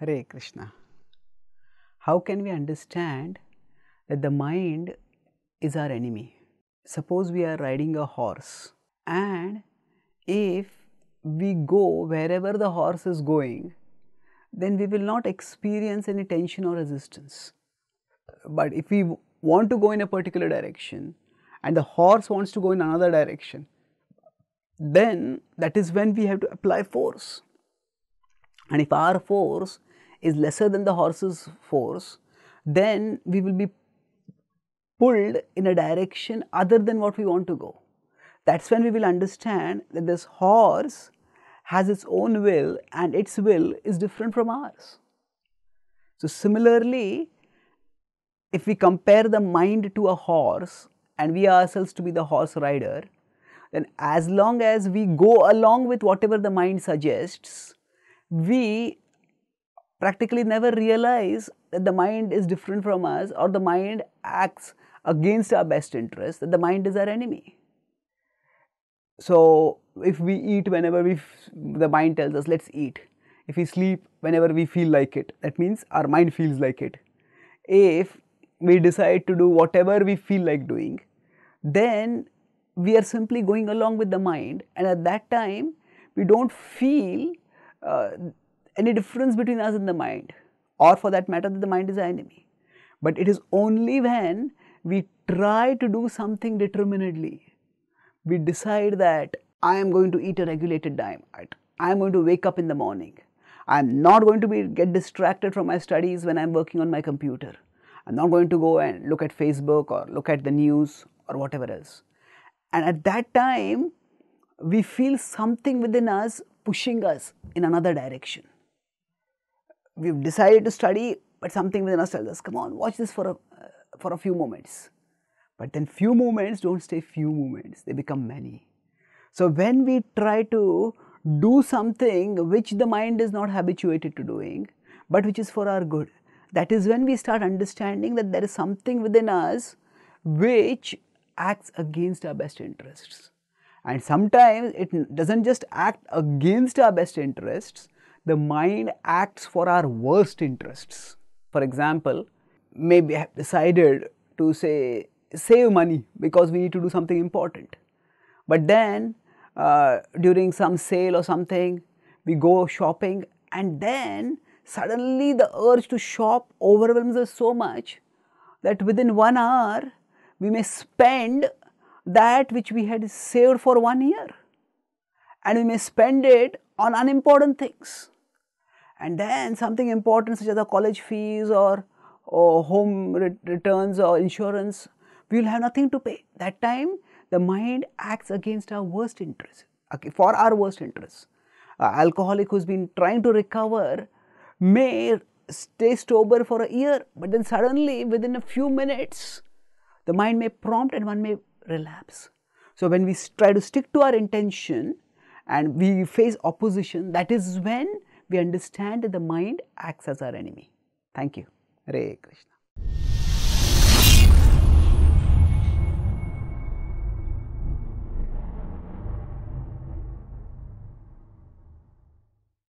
Hare Krishna. How can we understand that the mind is our enemy? Suppose we are riding a horse, and if we go wherever the horse is going, then we will not experience any tension or resistance. But if we want to go in a particular direction and the horse wants to go in another direction, then that is when we have to apply force. And if our force is lesser than the horse's force, then we will be pulled in a direction other than what we want to go. That's when we will understand that this horse has its own will and its will is different from ours. So similarly, if we compare the mind to a horse and we ourselves to be the horse rider, then as long as we go along with whatever the mind suggests, we practically never realize that the mind is different from us, or the mind acts against our best interest, that the mind is our enemy. So if we eat whenever the mind tells us let's eat. If we sleep whenever we feel like it, that means our mind feels like it. If we decide to do whatever we feel like doing, then we are simply going along with the mind, and at that time we don't feel any difference between us and the mind, or for that matter that the mind is our enemy. But it is only when we try to do something determinedly, we decide that I am going to eat a regulated diet, I am going to wake up in the morning, I am not going to get distracted from my studies when I am working on my computer, I am not going to go and look at Facebook or look at the news or whatever else. And at that time we feel something within us pushing us in another direction. We have decided to study, but something within us tells us, come on, watch this for a few moments. But then few moments don't stay few moments, they become many. So when we try to do something which the mind is not habituated to doing, but which is for our good, that is when we start understanding that there is something within us which acts against our best interests. And sometimes it doesn't just act against our best interests, the mind acts for our worst interests. For example, maybe I have decided to say save money because we need to do something important. But then during some sale or something, we go shopping, and then suddenly the urge to shop overwhelms us so much that within 1 hour we may spend that which we had saved for 1 year, and we may spend it on unimportant things. And then something important such as the college fees or home returns or insurance, we will have nothing to pay. That time the mind acts against our worst interests, for our worst interests. An alcoholic who has been trying to recover may stay sober for a year, but then suddenly within a few minutes the mind may prompt and one may relapse. So when we try to stick to our intention and we face opposition, that is when we understand that the mind acts as our enemy. Thank you. Hare Krishna.